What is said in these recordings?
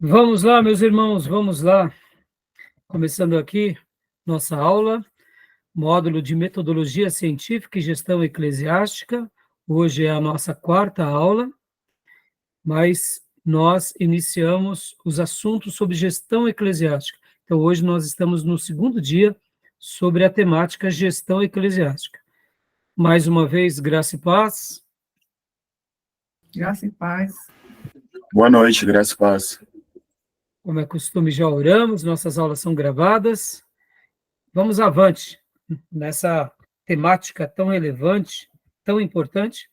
Vamos lá, meus irmãos, vamos lá. Começando aqui nossa aula, módulo de Metodologia Científica e Gestão Eclesiástica. Hoje é a nossa quarta aula, mas nós iniciamos os assuntos sobre gestão eclesiástica. Então, hoje nós estamos no segundo dia sobre a temática gestão eclesiástica. Mais uma vez, graça e paz. Graça e paz. Boa noite, graça e paz. Como é costume, já oramos, nossas aulas são gravadas. Vamos avante nessa temática tão relevante, tão importante,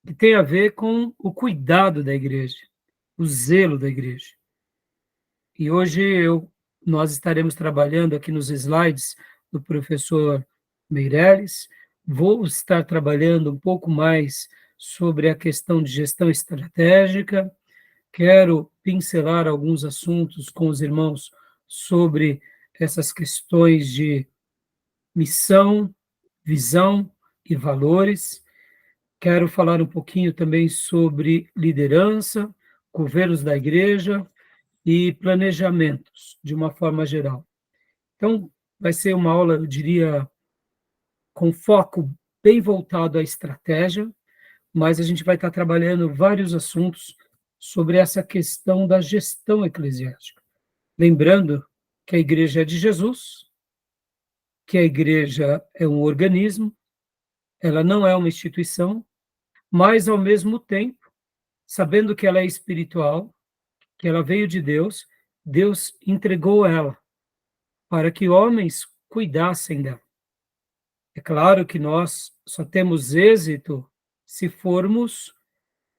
que tem a ver com o cuidado da igreja, o zelo da igreja. E hoje nós estaremos trabalhando aqui nos slides do professor Meirelles. Vou estar trabalhando um pouco mais sobre a questão de gestão estratégica. Quero pincelar alguns assuntos com os irmãos sobre essas questões de missão, visão e valores. Quero falar um pouquinho também sobre liderança, governos da igreja e planejamentos, de uma forma geral. Então, vai ser uma aula, eu diria, com foco bem voltado à estratégia, mas a gente vai estar trabalhando vários assuntos sobre essa questão da gestão eclesiástica. Lembrando que a igreja é de Jesus, que a igreja é um organismo, ela não é uma instituição, mas, ao mesmo tempo, sabendo que ela é espiritual, que ela veio de Deus, Deus entregou ela para que homens cuidassem dela. É claro que nós só temos êxito se formos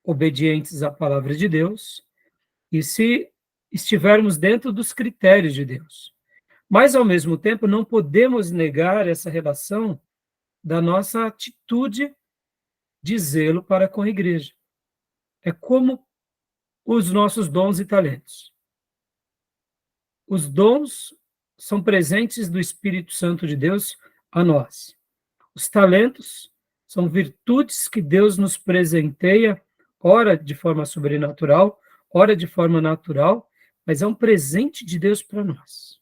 obedientes à palavra de Deus e se estivermos dentro dos critérios de Deus. Mas, ao mesmo tempo, não podemos negar essa relação da nossa atitude de zelo para com a igreja. É como os nossos dons e talentos. Os dons são presentes do Espírito Santo de Deus a nós. Os talentos são virtudes que Deus nos presenteia, ora de forma sobrenatural, ora de forma natural, mas é um presente de Deus para nós.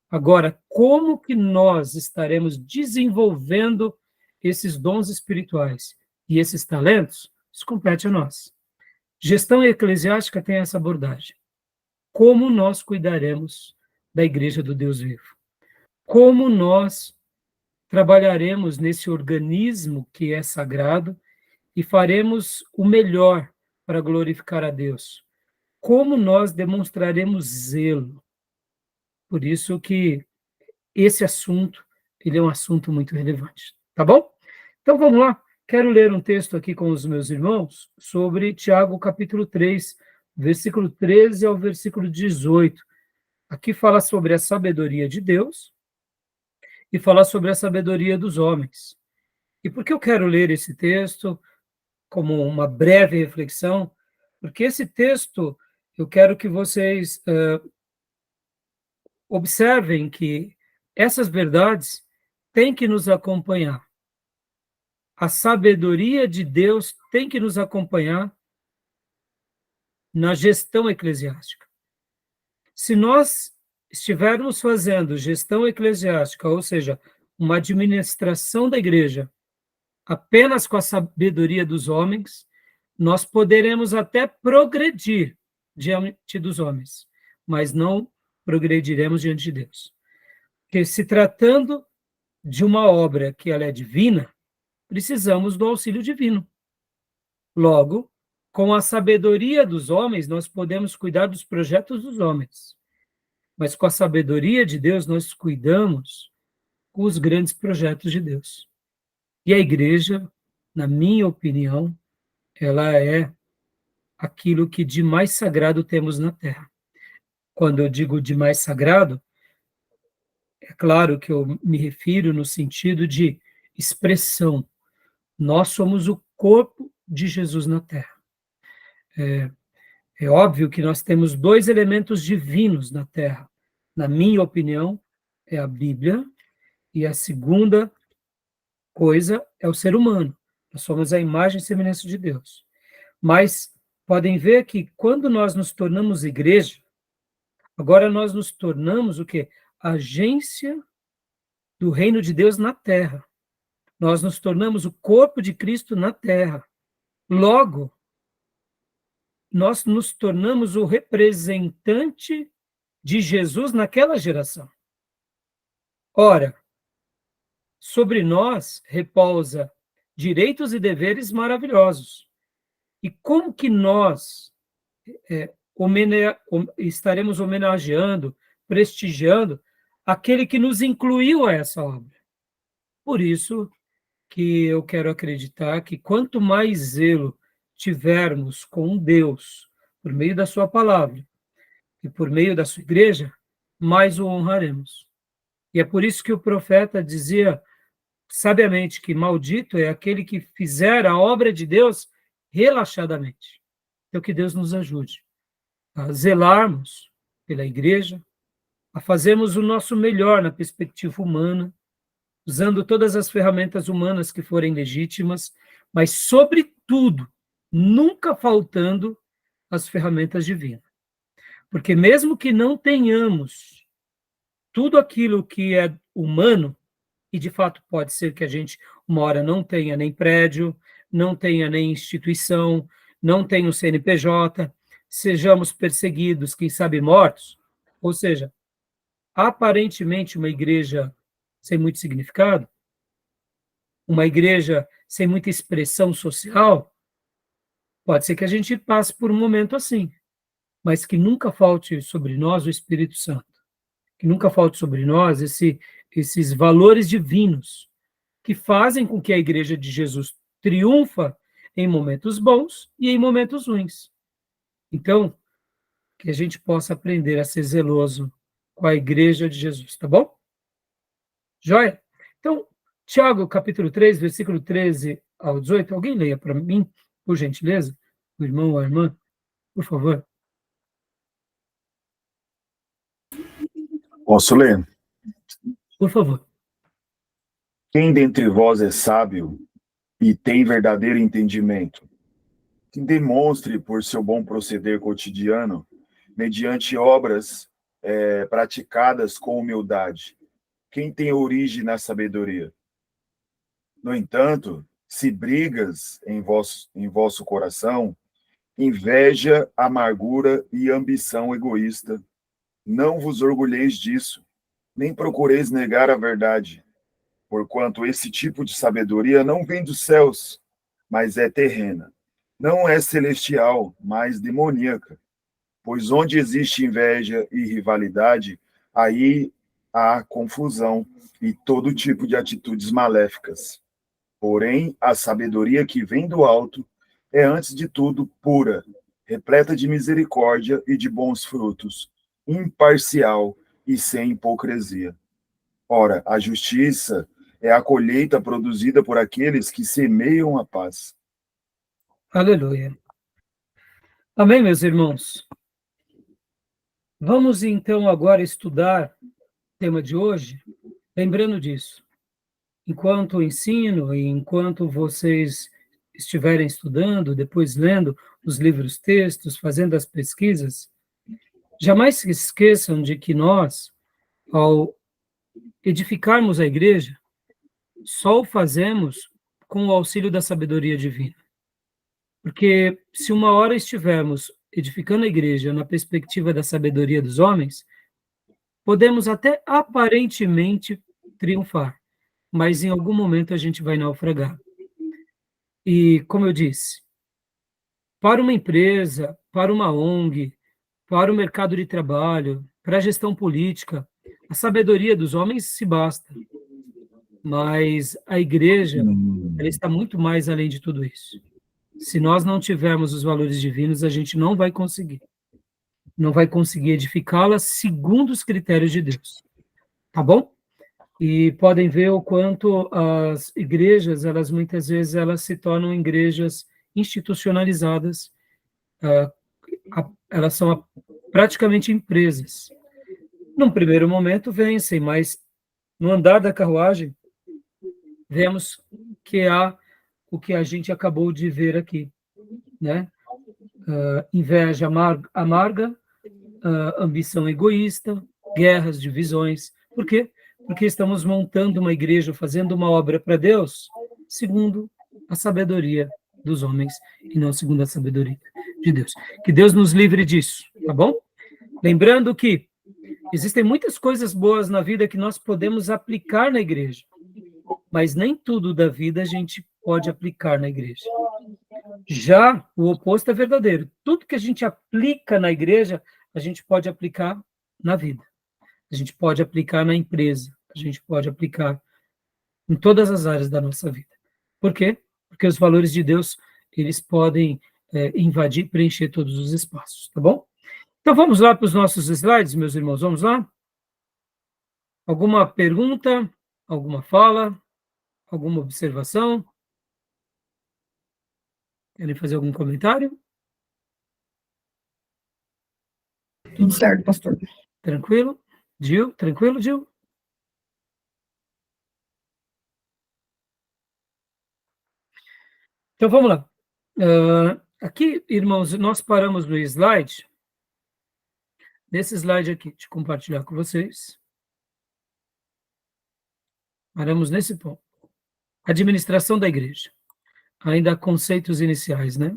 Agora, como que nós estaremos desenvolvendo esses dons espirituais e esses talentos? Isso compete a nós. Gestão eclesiástica tem essa abordagem. Como nós cuidaremos da igreja do Deus vivo? Como nós trabalharemos nesse organismo que é sagrado e faremos o melhor para glorificar a Deus? Como nós demonstraremos zelo? Por isso que esse assunto, ele é um assunto muito relevante, tá bom? Então vamos lá, quero ler um texto aqui com os meus irmãos sobre Tiago capítulo 3, versículo 13 ao versículo 18. Aqui fala sobre a sabedoria de Deus e fala sobre a sabedoria dos homens. E por que eu quero ler esse texto como uma breve reflexão? Porque esse texto, eu quero que vocês observem que essas verdades têm que nos acompanhar. A sabedoria de Deus tem que nos acompanhar na gestão eclesiástica. Se nós estivermos fazendo gestão eclesiástica, ou seja, uma administração da igreja, apenas com a sabedoria dos homens, nós poderemos até progredir diante dos homens, mas não progrediremos diante de Deus. Porque se tratando de uma obra que ela é divina, precisamos do auxílio divino. Logo, com a sabedoria dos homens, nós podemos cuidar dos projetos dos homens. Mas com a sabedoria de Deus, nós cuidamos com os grandes projetos de Deus. E a igreja, na minha opinião, ela é aquilo que de mais sagrado temos na Terra. Quando eu digo de mais sagrado, é claro que eu me refiro no sentido de expressão. Nós somos o corpo de Jesus na Terra. É óbvio que nós temos dois elementos divinos na Terra. Na minha opinião, é a Bíblia, e a segunda coisa é o ser humano. Nós somos a imagem e semelhança de Deus. Mas podem ver que quando nós nos tornamos igreja, agora nós nos tornamos o quê? Agência do reino de Deus na terra. Nós nos tornamos o corpo de Cristo na terra. Logo, nós nos tornamos o representante de Jesus naquela geração. Ora, sobre nós repousa direitos e deveres maravilhosos. E como que nós estaremos homenageando, prestigiando aquele que nos incluiu a essa obra? Por isso que eu quero acreditar que quanto mais zelo tivermos com Deus, por meio da sua palavra e por meio da sua igreja, mais o honraremos. E é por isso que o profeta dizia sabiamente que maldito é aquele que fizer a obra de Deus relaxadamente. Então que Deus nos ajude a zelarmos pela igreja, a fazermos o nosso melhor na perspectiva humana, usando todas as ferramentas humanas que forem legítimas, mas, sobretudo, nunca faltando as ferramentas divinas. Porque mesmo que não tenhamos tudo aquilo que é humano, e de fato pode ser que a gente, uma hora, não tenha nem prédio, não tenha nem instituição, não tenha o CNPJ, sejamos perseguidos, quem sabe mortos, ou seja, aparentemente uma igreja sem muito significado, uma igreja sem muita expressão social, pode ser que a gente passe por um momento assim, mas que nunca falte sobre nós o Espírito Santo, que nunca falte sobre nós esses valores divinos que fazem com que a igreja de Jesus triunfa em momentos bons e em momentos ruins. Então, que a gente possa aprender a ser zeloso com a igreja de Jesus, tá bom? Joia? Então, Tiago, capítulo 3, versículo 13 ao 18, alguém leia para mim, por gentileza? O irmão ou a irmã, por favor. Posso ler? Por favor. Quem dentre vós é sábio e tem verdadeiro entendimento, que demonstre por seu bom proceder cotidiano, mediante obras praticadas com humildade, quem tem origem na sabedoria. No entanto, se brigas em vosso coração, inveja, amargura e ambição egoísta, não vos orgulheis disso, nem procureis negar a verdade, porquanto esse tipo de sabedoria não vem dos céus, mas é terrena. Não é celestial, mas demoníaca. Pois onde existe inveja e rivalidade, aí há confusão e todo tipo de atitudes maléficas. Porém, a sabedoria que vem do alto é, antes de tudo, pura, repleta de misericórdia e de bons frutos, imparcial e sem hipocrisia. Ora, a justiça é a colheita produzida por aqueles que semeiam a paz. Aleluia. Amém, meus irmãos? Vamos então agora estudar o tema de hoje, lembrando disso. Enquanto ensino e enquanto vocês estiverem estudando, depois lendo os livros textos, fazendo as pesquisas, jamais se esqueçam de que nós, ao edificarmos a igreja, só o fazemos com o auxílio da sabedoria divina. Porque se uma hora estivermos edificando a igreja na perspectiva da sabedoria dos homens, podemos até aparentemente triunfar, mas em algum momento a gente vai naufragar. E, como eu disse, para uma empresa, para uma ONG, para o mercado de trabalho, para a gestão política, a sabedoria dos homens se basta. Mas a igreja, ela está muito mais além de tudo isso. Se nós não tivermos os valores divinos, a gente não vai conseguir. Não vai conseguir edificá-la segundo os critérios de Deus. Tá bom? E podem ver o quanto as igrejas, elas muitas vezes elas se tornam igrejas institucionalizadas, elas são praticamente empresas. Num primeiro momento vencem, mas no andar da carruagem, vemos que há o que a gente acabou de ver aqui, né? inveja amarga, ambição egoísta, guerras, divisões. Por quê? Porque estamos montando uma igreja, fazendo uma obra para Deus, segundo a sabedoria dos homens, e não segundo a sabedoria de Deus. Que Deus nos livre disso, tá bom? Lembrando que existem muitas coisas boas na vida que nós podemos aplicar na igreja, mas nem tudo da vida a gente pode aplicar na igreja. Já o oposto é verdadeiro. Tudo que a gente aplica na igreja, a gente pode aplicar na vida. A gente pode aplicar na empresa. A gente pode aplicar em todas as áreas da nossa vida. Por quê? Porque os valores de Deus, eles podem invadir, preencher todos os espaços, tá bom? Então vamos lá para os nossos slides, meus irmãos, vamos lá? Alguma pergunta? Alguma fala? Alguma observação? Querem fazer algum comentário? Tudo certo, pastor. Tranquilo? Gil? Tranquilo, Gil? Então vamos lá. Aqui, irmãos, nós paramos no slide, nesse slide aqui, de compartilhar com vocês. Paramos nesse ponto. Administração da igreja. Ainda conceitos iniciais, né?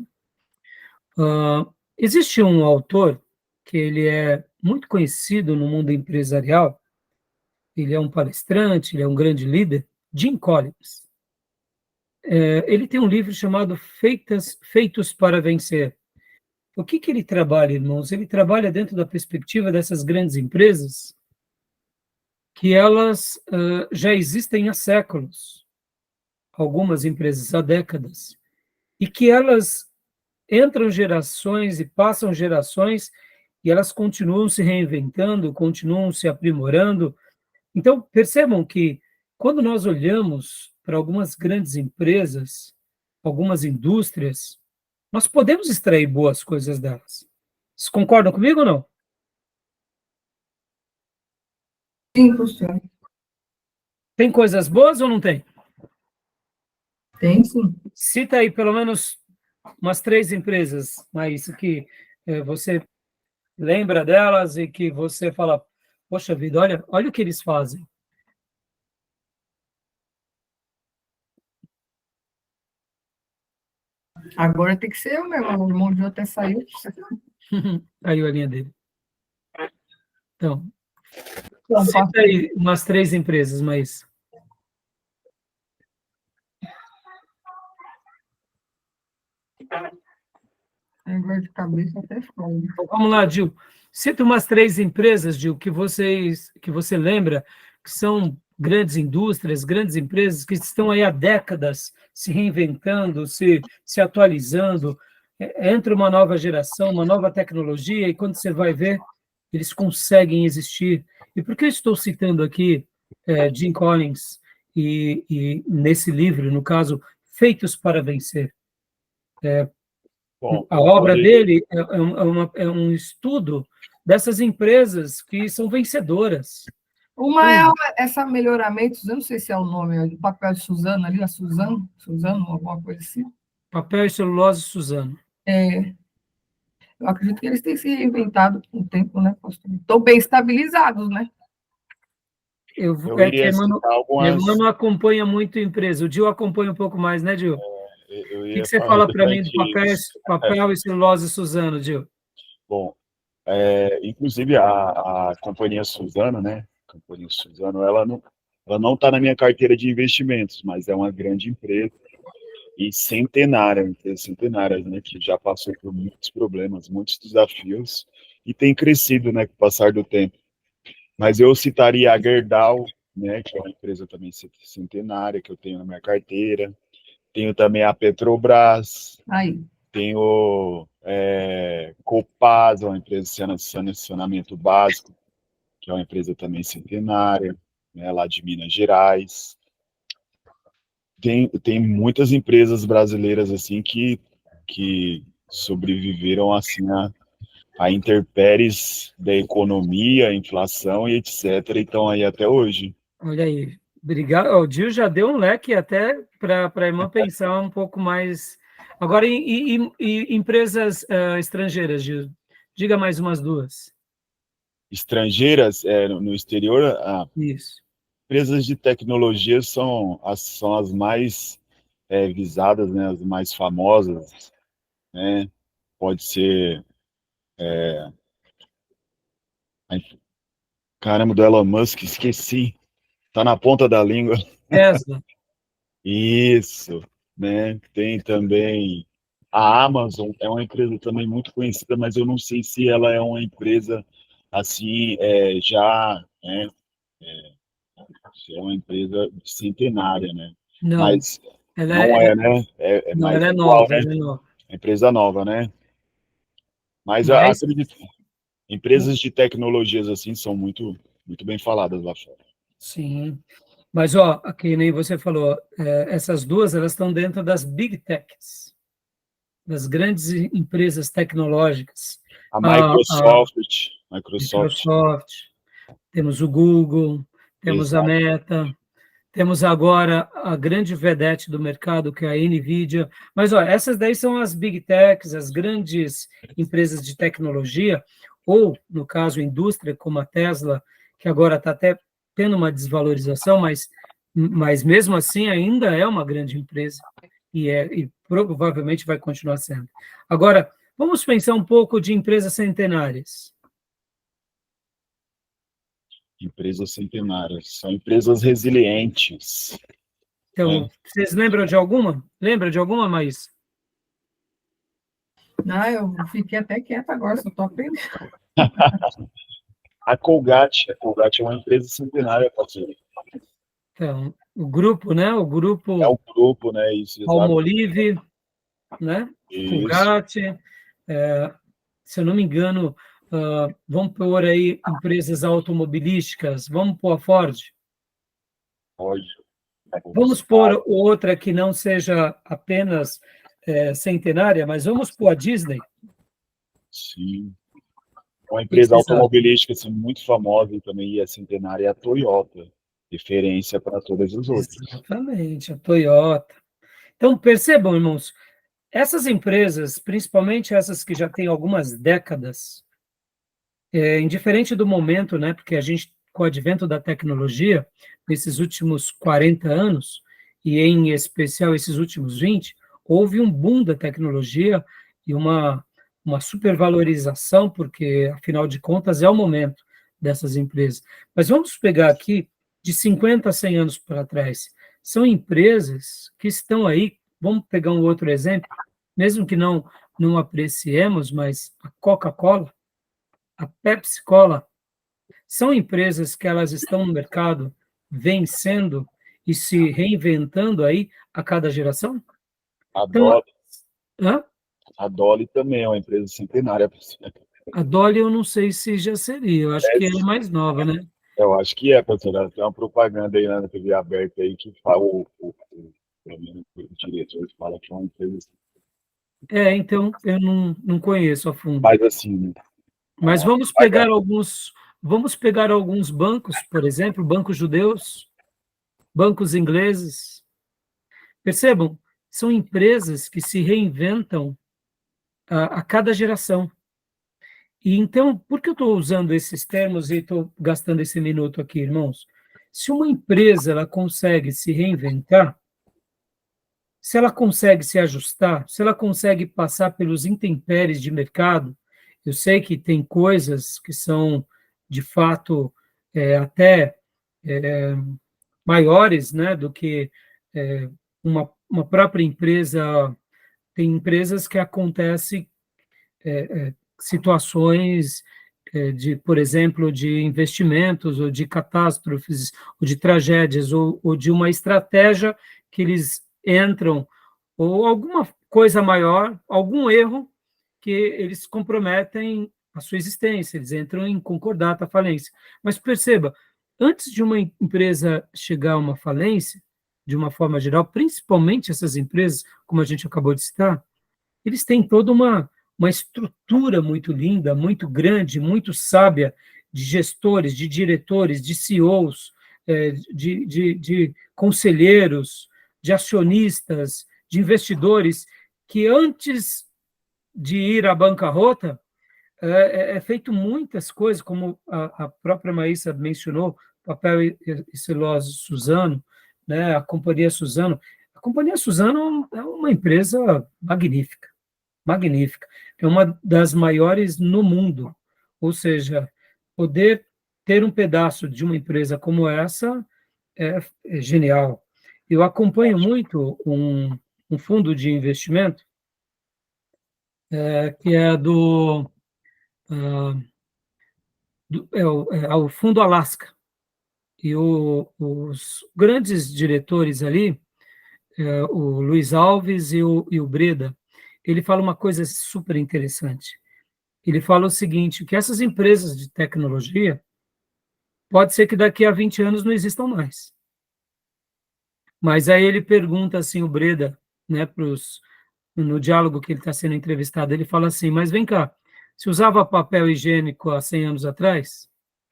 Existe um autor que ele é muito conhecido no mundo empresarial, ele é um palestrante, ele é um grande líder, Jim Collins. Ele tem um livro chamado Feitos para Vencer. O que ele trabalha, irmãos? Ele trabalha dentro da perspectiva dessas grandes empresas que elas já existem há séculos, algumas empresas há décadas, e que elas entram gerações e passam gerações e elas continuam se reinventando, continuam se aprimorando. Então, percebam que quando nós olhamos para algumas grandes empresas, algumas indústrias, nós podemos extrair boas coisas delas. Vocês concordam comigo ou não? Sim, pastor. Tem coisas boas ou não tem? Tem, sim. Cita aí pelo menos umas 3 empresas, mas que você lembra delas e que você fala, poxa vida, olha o que eles fazem. Agora tem que ser eu mesmo. O irmão de até saiu. Caiu a linha dele. Então, Então, cita aí umas 3 empresas, mas... agora de cabeça até fora. Então, vamos lá, Gil. Cita umas 3 empresas, Gil, que você lembra que são grandes indústrias, grandes empresas que estão aí há décadas se reinventando, se atualizando. Entra uma nova geração, uma nova tecnologia, e quando você vai ver, eles conseguem existir. E por que eu estou citando aqui Jim Collins e nesse livro, no caso, Feitos para Vencer? Bom, A obra dele é um estudo dessas empresas que são vencedoras. Uma é essa Melhoramentos, eu não sei se é o nome, do papel de Suzano ali, a Suzano, alguma coisa assim. Papel e celulose Suzano. Eu acredito que eles têm se reinventado com o tempo, né, pastor? Estão bem estabilizados, né? Eu iria citar algumas... Emmanuel acompanha muito a empresa. O Gil acompanha um pouco mais, né, Gil? Eu O que você fala para mim do papel e celulose Suzano, Gil? Bom, inclusive a companhia Suzano, né? A companhia Suzano, ela não está na minha carteira de investimentos, mas é uma grande empresa e empresa centenária, né? Que já passou por muitos problemas, muitos desafios e tem crescido, né? Com o passar do tempo. Mas eu citaria a Gerdau, né? Que é uma empresa também centenária que eu tenho na minha carteira. Tenho também a Petrobras. Aí. Tenho Copasa, uma empresa de saneamento básico, que é uma empresa também centenária, né, lá de Minas Gerais. Tem muitas empresas brasileiras assim que sobreviveram assim a intempéries da economia, inflação e etc. E estão aí até hoje. Olha aí. Obrigado. O Gil já deu um leque até para a irmã pensar um pouco mais Agora, e empresas estrangeiras, Gil? Diga mais umas duas. Estrangeiras no exterior, Isso. empresas de tecnologia são as mais visadas, né, as mais famosas, né? Pode ser, caramba, do Elon Musk, esqueci, tá na ponta da língua. Tesla. Isso, né? Tem também a Amazon, é uma empresa também muito conhecida, mas eu não sei se ela é uma empresa assim, já, né? Se é uma empresa centenária, né? Não, Mas ela não é, é, né? É não, mais ela é atual, nova, né? ela é nova. É empresa nova, né? Mas Mas, acredito, empresas de tecnologias assim são muito bem faladas lá fora. sim. Mas, ó, aqui nem você falou, essas duas, elas estão dentro das Big Techs, das grandes empresas tecnológicas. A A Microsoft, Microsoft, temos o Google, temos a exato. Meta, temos agora a grande vedete do mercado, que é a NVIDIA. Mas, ó, essas daí são as Big Techs, as grandes empresas de tecnologia, ou, no caso, indústria, como a Tesla, que agora está até tendo uma desvalorização, mas mesmo assim ainda é uma grande empresa e provavelmente vai continuar sendo. Agora, vamos pensar um pouco de empresas centenárias. Empresas centenárias, são empresas resilientes, né? Então, vocês lembram de alguma? Lembra de alguma, Maís? Não, eu fiquei até quieta agora, só estou aprendendo. A Colgate é uma empresa centenária, parceiro. Então, o grupo, né? O É grupo o grupo, né? Isso, exato. Palmolive, né? Isso. Colgate, se eu não me engano, vamos pôr aí empresas automobilísticas, vamos pôr a Ford, Pode. vamos pôr outra que não seja apenas centenária, mas vamos pôr a Disney. Sim. Uma O que empresa vocês acham? automobilística assim, muito famosa e também é centenária é a Toyota, referência para todas as outras. Exatamente, a Toyota. Então, percebam, irmãos, essas empresas, principalmente essas que já têm algumas décadas, indiferente do momento, né, porque a gente, com o advento da tecnologia, nesses últimos 40 anos, e em especial esses últimos 20, houve um boom da tecnologia e uma supervalorização, porque, afinal de contas, é o momento dessas empresas. Mas vamos pegar aqui, de 50 a 100 anos para trás, são empresas que estão aí, vamos pegar um outro exemplo, mesmo que não apreciemos, mas a Coca-Cola, a Pepsi Cola, são empresas que elas estão no mercado vencendo e se reinventando aí a cada geração? A Então, Dolly, hã? a Dolly também é uma empresa centenária. A Dolly eu não sei se já seria, eu acho que ela é mais nova, né? Eu acho que professor. Tem uma propaganda aí na TV aberta aí que fala, pelo menos o diretor fala que é uma empresa Então, eu não conheço a fundo. mais assim, né? Mas vamos pegar alguns bancos, por exemplo, bancos judeus, bancos ingleses. Percebam, são empresas que se reinventam a cada geração. E então, por que eu estou usando esses termos e estou gastando esse minuto aqui, irmãos? Se uma empresa ela consegue se reinventar, se ela consegue se ajustar, se ela consegue passar pelos intempéries de mercado, eu sei que tem coisas que são, de fato, até maiores, né, do que uma própria empresa. Tem empresas que acontecem situações por exemplo, de investimentos ou de catástrofes, ou de tragédias, ou de uma estratégia que eles entram, ou alguma coisa maior, algum erro que eles comprometem a sua existência, eles entram em concordata, falência. Mas perceba, antes de uma empresa chegar a uma falência, de uma forma geral, principalmente essas empresas, como a gente acabou de citar, eles têm toda uma estrutura muito linda, muito grande, muito sábia, de gestores, de diretores, de CEOs, de conselheiros, de acionistas, de investidores, que antes de ir à bancarrota, é feito muitas coisas, como a própria Maísa mencionou, papel e celulose Suzano, né, a Companhia Suzano. A Companhia Suzano é uma empresa magnífica, magnífica. É uma das maiores no mundo. Ou seja, poder ter um pedaço de uma empresa como essa é genial. Eu acompanho muito um fundo de investimento que é o Fundo Alaska. E os grandes diretores ali, o Luiz Alves e o Breda, ele fala uma coisa super interessante. Ele fala o seguinte, que essas empresas de tecnologia, pode ser que daqui a 20 anos não existam mais. Mas aí ele pergunta assim, o Breda, né, no diálogo que ele está sendo entrevistado, ele fala assim, mas vem cá, se usava papel higiênico há 100 anos atrás?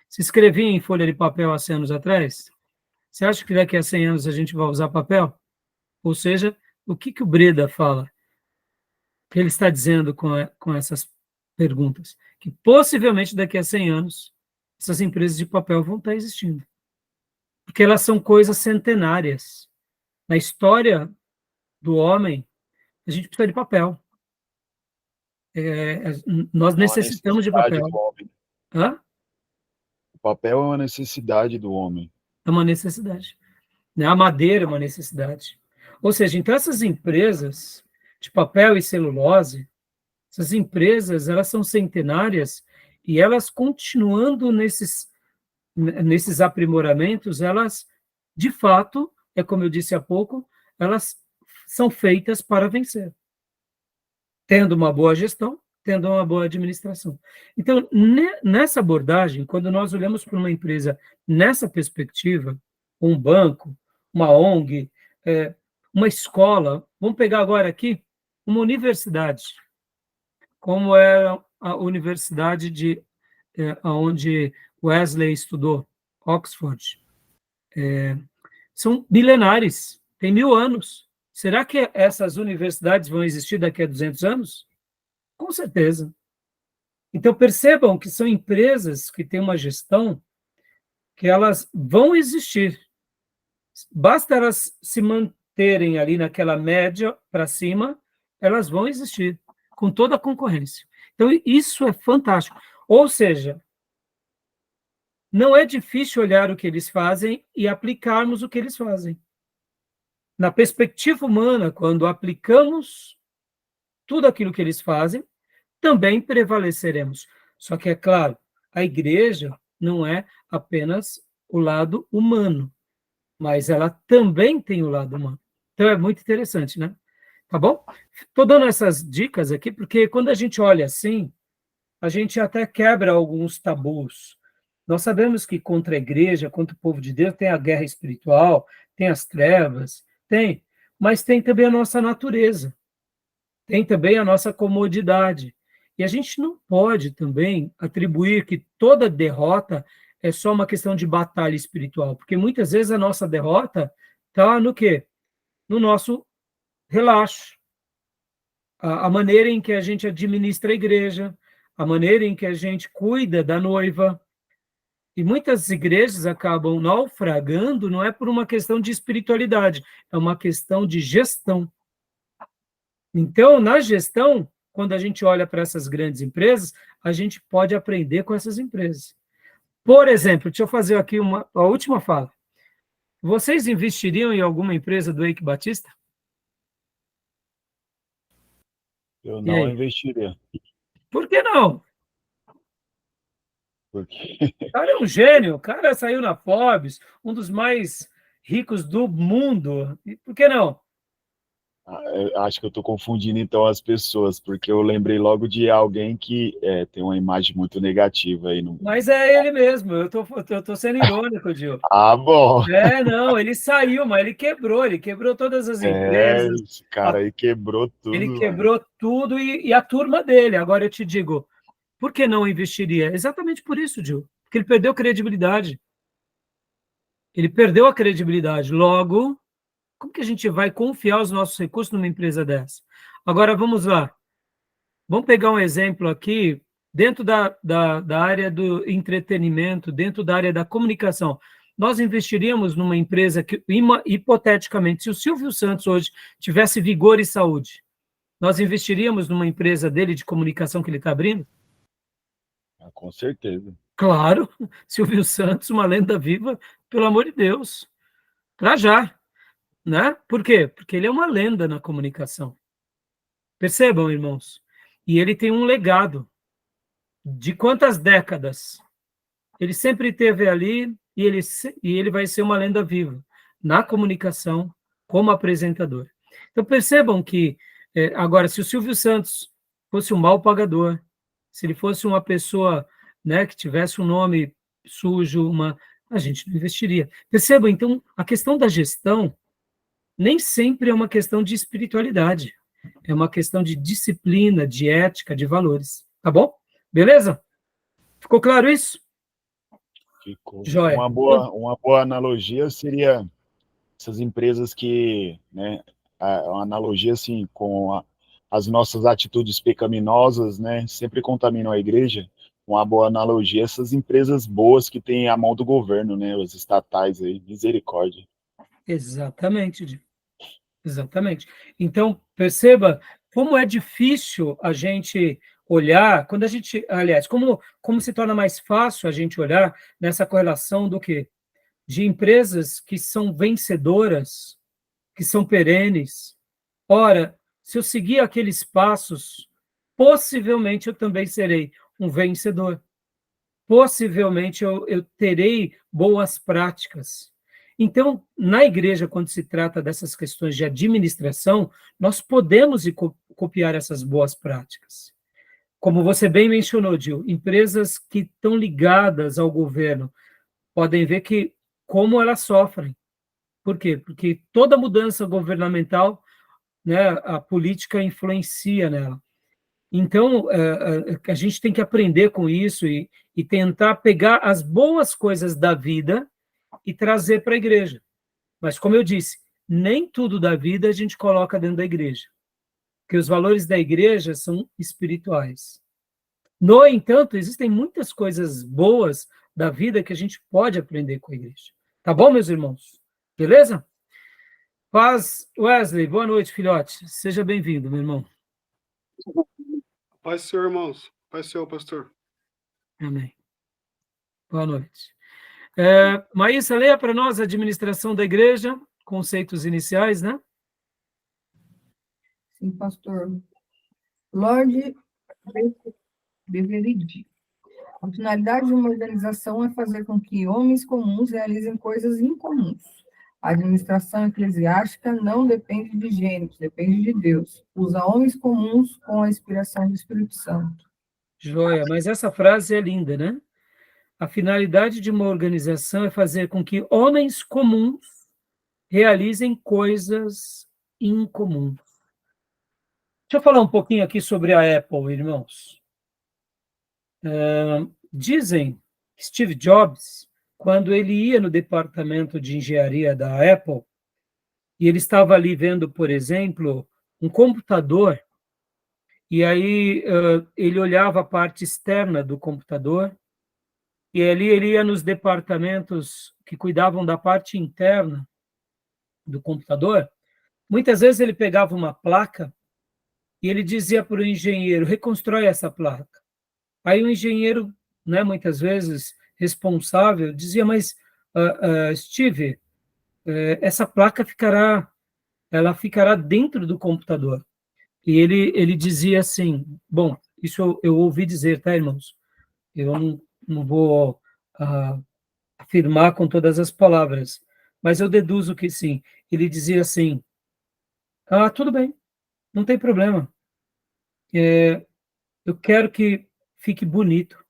Se escrevia em folha de papel há 100 anos atrás? Você acha que daqui a 100 anos a gente vai usar papel? Ou seja, o que o Breda fala? O que ele está dizendo com essas perguntas? Que possivelmente daqui a 100 anos essas empresas de papel vão estar existindo. Porque elas são coisas centenárias. Na história do homem, a gente precisa de papel. Nós necessitamos de papel. Hã? O papel é uma necessidade do homem. É uma necessidade. Né? A madeira é uma necessidade. Ou seja, então essas empresas de papel e celulose, essas empresas, elas são centenárias e elas continuando nesses aprimoramentos, elas, de fato, como eu disse há pouco, elas são feitas para vencer. Tendo uma boa gestão, tendo uma boa administração. Então, nessa abordagem, quando nós olhamos para uma empresa nessa perspectiva, um banco, uma ONG, uma escola, vamos pegar agora aqui uma universidade, como é a universidade onde Wesley estudou, Oxford. São milenares, tem 1000 anos. Será que essas universidades vão existir daqui a 200 anos? Com certeza. Então, percebam que são empresas que têm uma gestão que elas vão existir. Basta elas se manterem ali naquela média para cima, elas vão existir, com toda a concorrência. Então, isso é fantástico. Ou seja, não é difícil olhar o que eles fazem e aplicarmos o que eles fazem. Na perspectiva humana, quando aplicamos tudo aquilo que eles fazem, também prevaleceremos. Só que, é claro, a igreja não é apenas o lado humano, mas ela também tem o lado humano. Então, é muito interessante, né? Tá bom? Estou dando essas dicas aqui, porque quando a gente olha assim, a gente até quebra alguns tabus. Nós sabemos que contra a igreja, contra o povo de Deus, tem a guerra espiritual, tem as trevas, mas tem também a nossa natureza, tem também a nossa comodidade. E a gente não pode também atribuir que toda derrota é só uma questão de batalha espiritual, porque muitas vezes a nossa derrota está no quê? No nosso relaxo. A maneira em que a gente administra a igreja, a maneira em que a gente cuida da noiva. E muitas igrejas acabam naufragando, não é por uma questão de espiritualidade, é uma questão de gestão. Então, na gestão, quando a gente olha para essas grandes empresas, a gente pode aprender com essas empresas. Por exemplo, deixa eu fazer aqui a última fala. Vocês investiriam em alguma empresa do Eike Batista? Eu não investiria. Por que não? Porque O cara é um gênio, o cara saiu na Forbes, um dos mais ricos do mundo. E por que não? acho que eu estou confundindo então as pessoas, porque eu lembrei logo de alguém que tem uma imagem muito negativa aí. Mas é ele mesmo, eu tô sendo irônico, Gil. Ah, bom. Não, ele saiu, mas ele quebrou todas as empresas. Esse cara aí quebrou tudo. Ele quebrou tudo e a turma dele. Agora eu te digo, por que não investiria? Exatamente por isso, Gil, porque ele perdeu credibilidade. Ele perdeu a credibilidade. Logo, como que a gente vai confiar os nossos recursos numa empresa dessa? Agora, vamos lá. Vamos pegar um exemplo aqui, dentro da área do entretenimento, dentro da área da comunicação. Nós investiríamos numa empresa que, hipoteticamente, se o Silvio Santos hoje tivesse vigor e saúde, nós investiríamos numa empresa dele de comunicação que ele está abrindo? Ah, com certeza. Claro, Silvio Santos, uma lenda viva, pelo amor de Deus, para já, né? Por quê? Porque ele é uma lenda na comunicação. Percebam, irmãos? E ele tem um legado de quantas décadas? Ele sempre esteve ali e ele vai ser uma lenda viva na comunicação como apresentador. Então percebam que, agora, se o Silvio Santos fosse um mau pagador, se ele fosse uma pessoa, né, que tivesse um nome sujo, a gente não investiria. Percebam, então, a questão da gestão nem sempre é uma questão de espiritualidade, é uma questão de disciplina, de ética, de valores. Tá bom? Beleza? Ficou claro isso? Ficou. Joia. Uma boa analogia seria essas empresas que, né, uma analogia assim com as nossas atitudes pecaminosas, né, sempre contaminam a igreja. Uma boa analogia, essas empresas boas que têm a mão do governo, né, os estatais aí, misericórdia. Exatamente, Di. Exatamente. Então, perceba como é difícil a gente olhar, quando a gente, aliás, como se torna mais fácil a gente olhar nessa correlação do quê? De empresas que são vencedoras, que são perenes. Ora, se eu seguir aqueles passos, possivelmente eu também serei um vencedor. Possivelmente eu terei boas práticas. Então, na igreja, quando se trata dessas questões de administração, nós podemos copiar essas boas práticas. Como você bem mencionou, Gil, empresas que estão ligadas ao governo podem ver que como elas sofrem. Por quê? Porque toda mudança governamental, né, a política influencia nela. Então, a gente tem que aprender com isso e tentar pegar as boas coisas da vida e trazer para a igreja. Mas, como eu disse, nem tudo da vida a gente coloca dentro da igreja, porque os valores da igreja são espirituais. No entanto, existem muitas coisas boas da vida que a gente pode aprender com a igreja. Tá bom, meus irmãos? Beleza? Paz, Wesley, boa noite, filhote. Seja bem-vindo, meu irmão. Paz do Senhor, irmãos. Paz do Senhor, pastor. Amém. Boa noite. Maísa, leia para nós a administração da igreja, conceitos iniciais, né? Sim, pastor. Lorde Beveridge. A finalidade de uma organização é fazer com que homens comuns realizem coisas incomuns. A administração eclesiástica não depende de gênios, depende de Deus. Usa homens comuns com a inspiração do Espírito Santo. Joia, mas essa frase é linda, né? A finalidade de uma organização é fazer com que homens comuns realizem coisas incomuns. Deixa eu falar um pouquinho aqui sobre a Apple, irmãos. Dizem que Steve Jobs, quando ele ia no departamento de engenharia da Apple, e ele estava ali vendo, por exemplo, um computador, e aí ele olhava a parte externa do computador, e ali ele ia nos departamentos que cuidavam da parte interna do computador. Muitas vezes ele pegava uma placa e ele dizia para o engenheiro, reconstrói essa placa. Aí o engenheiro, né, muitas vezes responsável, dizia, mas Steve, essa placa ficará dentro do computador. E ele dizia assim, bom, isso eu ouvi dizer, tá, irmãos? Eu não vou afirmar com todas as palavras, mas eu deduzo que sim. Ele dizia assim, tudo bem, não tem problema. Eu quero que fique bonito.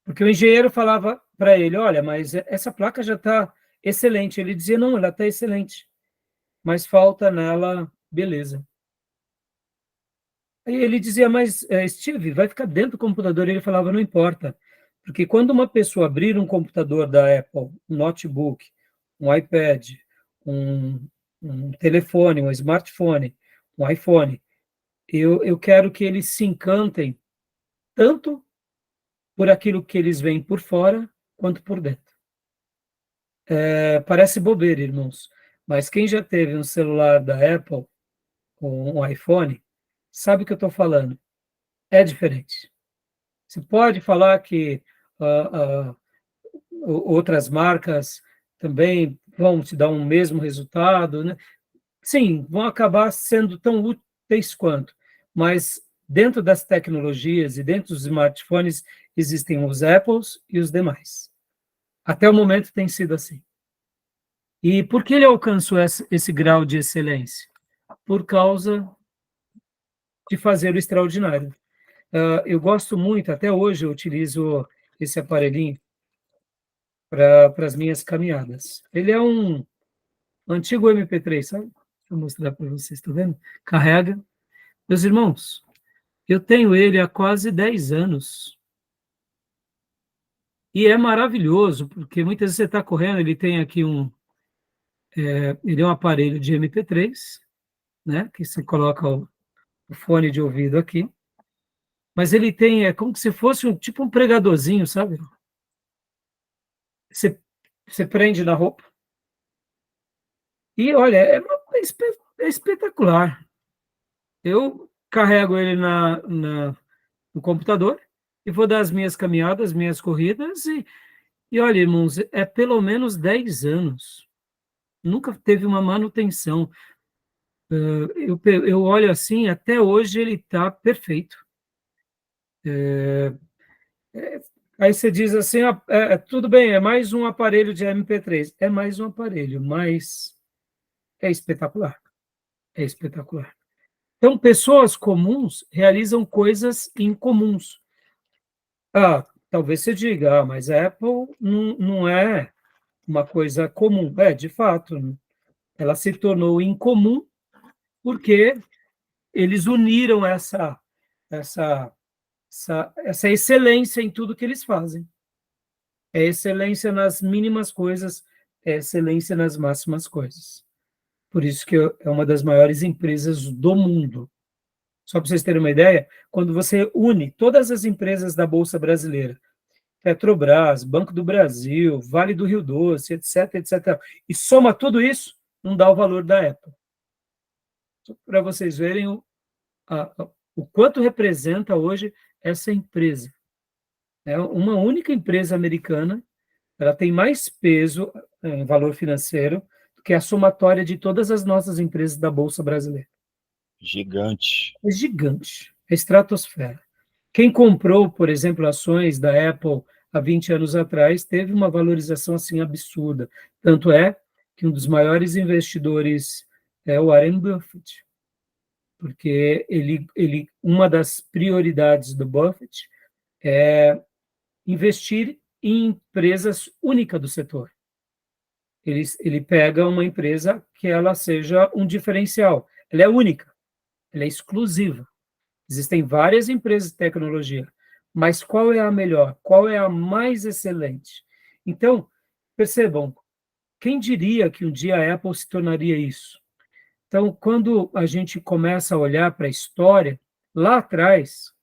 Porque o engenheiro falava para ele, olha, mas essa placa já está excelente. Ele dizia, não, ela está excelente, mas falta nela beleza. Aí ele dizia, mas Steve, vai ficar dentro do computador? Ele falava, não importa, porque quando uma pessoa abrir um computador da Apple, um notebook, um iPad, um telefone, um smartphone, um iPhone, eu quero que eles se encantem tanto por aquilo que eles veem por fora, quanto por dentro. Parece bobeira, irmãos, mas quem já teve um celular da Apple, um iPhone, sabe o que eu estou falando. É diferente. Você pode falar que outras marcas também vão te dar um mesmo resultado, né? Sim, vão acabar sendo tão úteis quanto, mas dentro das tecnologias e dentro dos smartphones existem os Apples e os demais. Até o momento tem sido assim. E por que ele alcançou esse grau de excelência? Por causa de fazer o extraordinário. Eu gosto muito, até hoje eu utilizo esse aparelhinho para as minhas caminhadas. Ele é um antigo MP3, sabe? Deixa eu mostrar para vocês, está vendo? Carrega. Meus irmãos, eu tenho ele há quase 10 anos. E é maravilhoso, porque muitas vezes você está correndo, ele tem aqui ele é um aparelho de MP3, né? Que você coloca o fone de ouvido aqui. Mas ele tem, é como se fosse tipo um pregadorzinho, sabe? Você prende na roupa. E olha, é espetacular. Eu carrego ele no computador e vou dar as minhas caminhadas, minhas corridas, e olha, irmãos, é pelo menos 10 anos. Nunca teve uma manutenção. Eu olho assim, até hoje ele está perfeito. Aí você diz assim, tudo bem, é mais um aparelho de MP3. É mais um aparelho, mas é espetacular. É espetacular. Então, pessoas comuns realizam coisas incomuns. Talvez você diga, mas a Apple não é uma coisa comum. De fato, ela se tornou incomum porque eles uniram essa excelência em tudo que eles fazem. É excelência nas mínimas coisas, é excelência nas máximas coisas. Por isso que é uma das maiores empresas do mundo. Só para vocês terem uma ideia, quando você une todas as empresas da Bolsa Brasileira, Petrobras, Banco do Brasil, Vale do Rio Doce, etc., etc., e soma tudo isso, não dá o valor da Apple. Para vocês verem o quanto representa hoje essa empresa. É uma única empresa americana, ela tem mais peso em valor financeiro do que a somatória de todas as nossas empresas da Bolsa Brasileira. Gigante. É gigante, é estratosfera. Quem comprou, por exemplo, ações da Apple há 20 anos atrás, teve uma valorização assim absurda. Tanto é que um dos maiores investidores é o Warren Buffett, porque uma das prioridades do Buffett é investir em empresas únicas do setor. Ele pega uma empresa que ela seja um diferencial. Ela é única, ela é exclusiva. Existem várias empresas de tecnologia, mas qual é a melhor? Qual é a mais excelente? Então, percebam, quem diria que um dia a Apple se tornaria isso? Então, quando a gente começa a olhar para a história, lá atrás,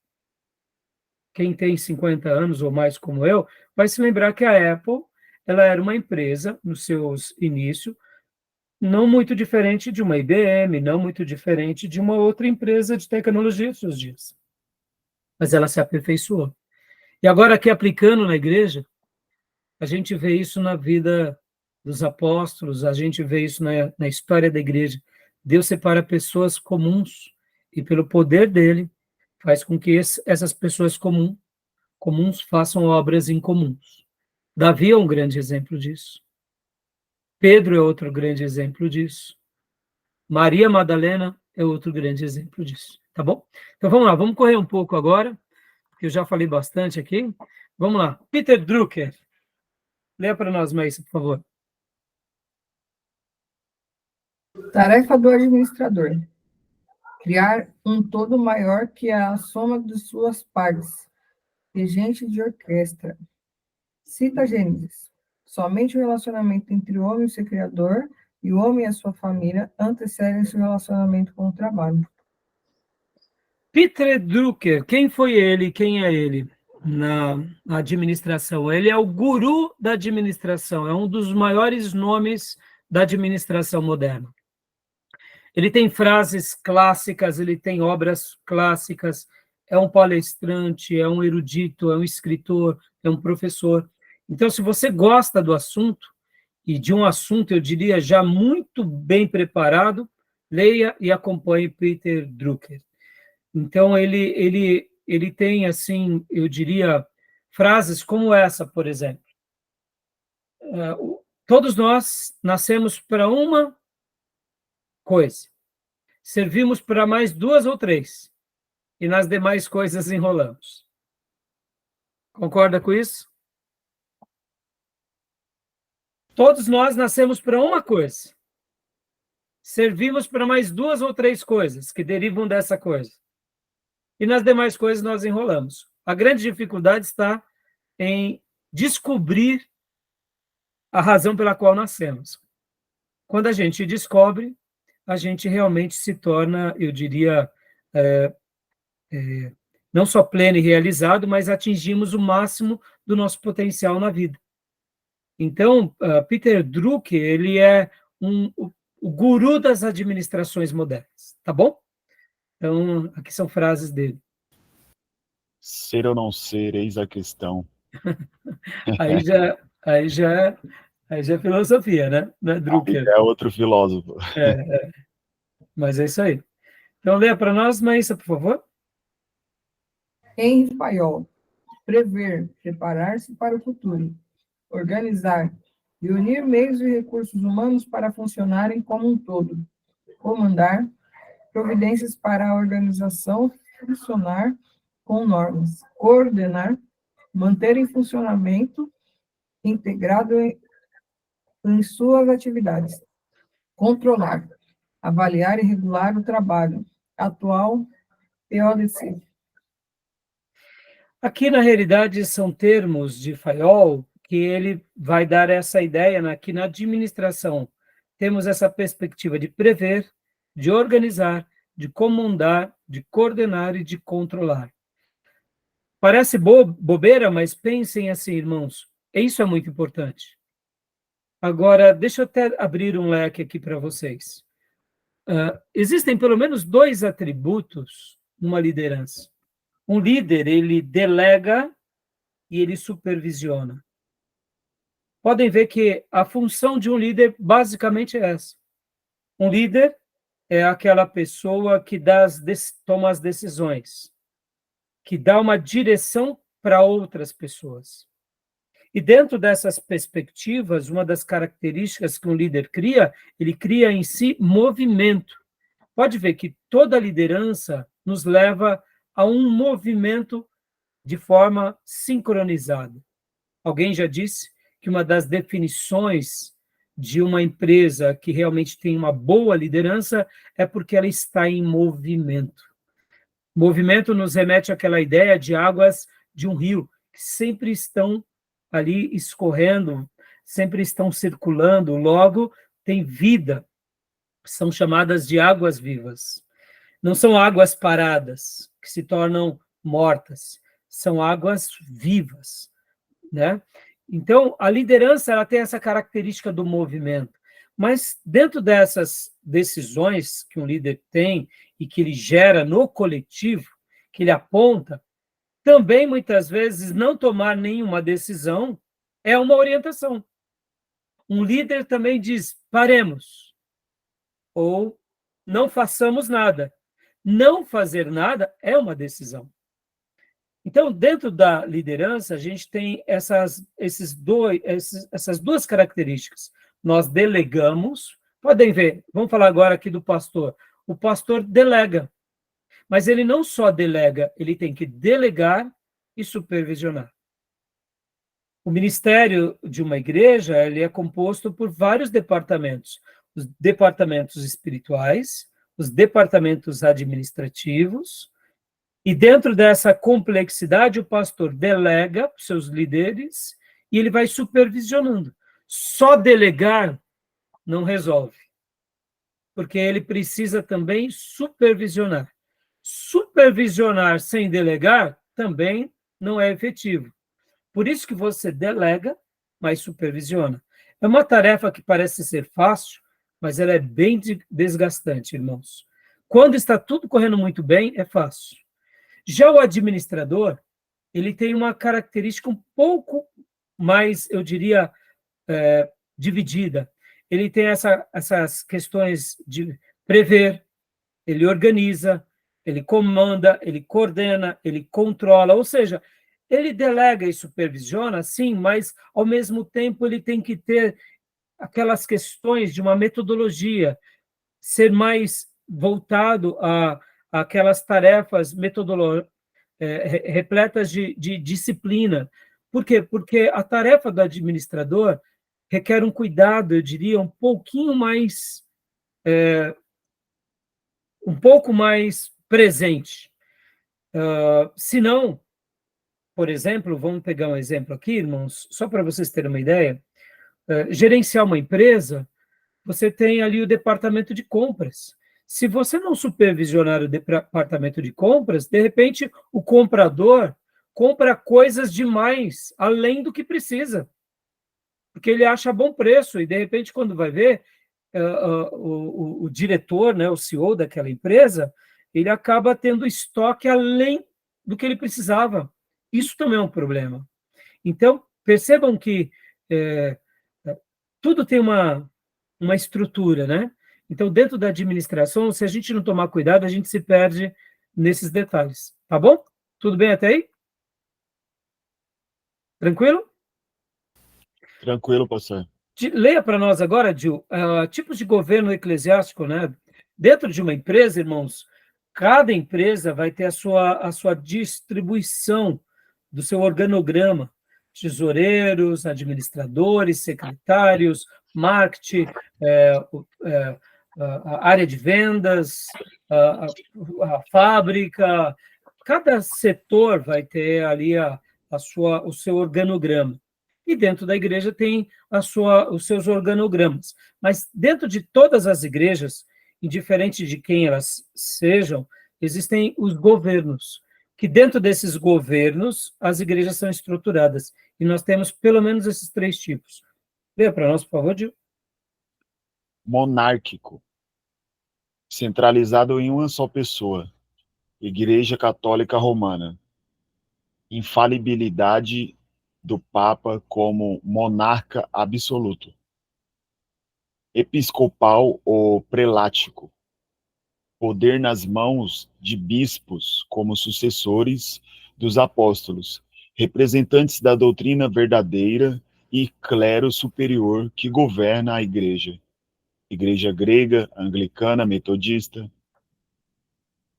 quem tem 50 anos ou mais como eu, vai se lembrar que a Apple ela era uma empresa, nos seus inícios, não muito diferente de uma IBM, não muito diferente de uma outra empresa de tecnologia dos seus dias. Mas ela se aperfeiçoou. E agora, aqui aplicando na igreja, a gente vê isso na vida dos apóstolos, a gente vê isso na história da igreja. Deus separa pessoas comuns e, pelo poder dele, faz com que essas pessoas comuns façam obras incomuns. Davi é um grande exemplo disso. Pedro é outro grande exemplo disso. Maria Madalena é outro grande exemplo disso. Tá bom? Então vamos lá, vamos correr um pouco agora, porque eu já falei bastante aqui. Vamos lá. Peter Drucker. Leia para nós, Maísa, por favor. Tarefa do administrador: criar um todo maior que a soma de suas partes, regente de orquestra. Cita Gênesis: somente o relacionamento entre o homem e seu Criador e o homem e a sua família antecedem seu relacionamento com o trabalho. Peter Drucker, quem foi ele? Quem é ele na administração? Ele é o guru da administração, é um dos maiores nomes da administração moderna. Ele tem frases clássicas, ele tem obras clássicas, é um palestrante, é um erudito, é um escritor, é um professor. Então, se você gosta do assunto, e de um assunto, eu diria, já muito bem preparado, leia e acompanhe Peter Drucker. Então, ele tem, assim, eu diria, frases como essa, por exemplo. Todos nós nascemos para uma coisa, servimos para mais 2 ou 3, e nas demais coisas enrolamos. Concorda com isso? Todos nós nascemos para uma coisa, servimos para mais 2 ou 3 coisas que derivam dessa coisa, e nas demais coisas nós enrolamos. A grande dificuldade está em descobrir a razão pela qual nascemos. Quando a gente descobre, a gente realmente se torna, eu diria, não só pleno e realizado, mas atingimos o máximo do nosso potencial na vida. Então, Peter Drucker, ele é o guru das administrações modernas, tá bom? Então, aqui são frases dele. Ser ou não ser, eis a questão. Aí já é filosofia, né? Não é Drucker. É outro filósofo. Mas é isso aí. Então, leia para nós, Maísa, por favor. Henri Fayol. Prever, preparar-se para o futuro. Organizar e unir meios e recursos humanos para funcionarem como um todo. Comandar, providências para a organização funcionar com normas. Coordenar, manter em funcionamento, integrado em suas atividades. Controlar, avaliar e regular o trabalho. Atual PODC. Aqui, na realidade, são termos de Fayol que ele vai dar essa ideia que na administração temos essa perspectiva de prever, de organizar, de comandar, de coordenar e de controlar. Parece bobeira, mas pensem assim, irmãos, isso é muito importante. Agora, deixa eu até abrir um leque aqui para vocês. Existem pelo menos 2 atributos numa liderança. Um líder, ele delega e ele supervisiona. Podem ver que a função de um líder basicamente é essa. Um líder é aquela pessoa que toma as decisões, que dá uma direção para outras pessoas. E dentro dessas perspectivas, uma das características que um líder cria, ele cria em si movimento. Pode ver que toda liderança nos leva a um movimento de forma sincronizada. Alguém já disse que uma das definições de uma empresa que realmente tem uma boa liderança é porque ela está em movimento. Movimento nos remete àquela ideia de águas de um rio, que sempre estão ali escorrendo, sempre estão circulando, logo tem vida, são chamadas de águas vivas. Não são águas paradas, que se tornam mortas, são águas vivas, né? Então, a liderança ela tem essa característica do movimento, mas dentro dessas decisões que um líder tem e que ele gera no coletivo, que ele aponta, também muitas vezes não tomar nenhuma decisão é uma orientação. Um líder também diz, paremos, ou não façamos nada. Não fazer nada é uma decisão. Então, dentro da liderança, a gente tem essas 2 características. Nós delegamos, podem ver, vamos falar agora aqui do pastor. O pastor delega, mas ele não só delega, ele tem que delegar e supervisionar. O ministério de uma igreja ele é composto por vários departamentos. Os departamentos espirituais, os departamentos administrativos, e dentro dessa complexidade, o pastor delega para os seus líderes e ele vai supervisionando. Só delegar não resolve, porque ele precisa também supervisionar. Supervisionar sem delegar também não é efetivo. Por isso que você delega, mas supervisiona. É uma tarefa que parece ser fácil, mas ela é bem desgastante, irmãos. Quando está tudo correndo muito bem, é fácil. Já o administrador, ele tem uma característica um pouco mais, eu diria, dividida. Ele tem essas questões de prever, ele organiza, ele comanda, ele coordena, ele controla, ou seja, ele delega e supervisiona, sim, mas, ao mesmo tempo, ele tem que ter aquelas questões de uma metodologia, ser mais voltado a aquelas tarefas repletas de disciplina. Por quê? Porque a tarefa do administrador requer um cuidado, eu diria, um pouco mais presente. Se não, por exemplo, vamos pegar um exemplo aqui, irmãos, só para vocês terem uma ideia, gerenciar uma empresa, você tem ali o departamento de compras. Se você não supervisionar o departamento de compras, de repente o comprador compra coisas demais, além do que precisa, porque ele acha bom preço, e de repente, quando vai ver, o diretor, né, o CEO daquela empresa, ele acaba tendo estoque além do que ele precisava. Isso também é um problema. Então, percebam que tudo tem uma estrutura, né? Então, dentro da administração, se a gente não tomar cuidado, a gente se perde nesses detalhes. Tá bom? Tudo bem até aí? Tranquilo? Tranquilo, pastor. Leia para nós agora, Gil, tipos de governo eclesiástico, né? Dentro de uma empresa, irmãos, cada empresa vai ter a sua distribuição do seu organograma. Tesoureiros, administradores, secretários, marketing, a área de vendas, a fábrica. Cada setor vai ter ali o seu organograma. E dentro da igreja tem os seus organogramas. Mas dentro de todas as igrejas, indiferente de quem elas sejam, existem os governos, que dentro desses governos as igrejas são estruturadas. E nós temos pelo menos esses 3 tipos. Leia para nós, por favor, Gil. Monárquico. Centralizado em uma só pessoa. Igreja Católica Romana. Infalibilidade do Papa como monarca absoluto. Episcopal ou prelático. Poder nas mãos de bispos como sucessores dos apóstolos, representantes da doutrina verdadeira e clero superior que governa a igreja. Igreja grega, anglicana, metodista.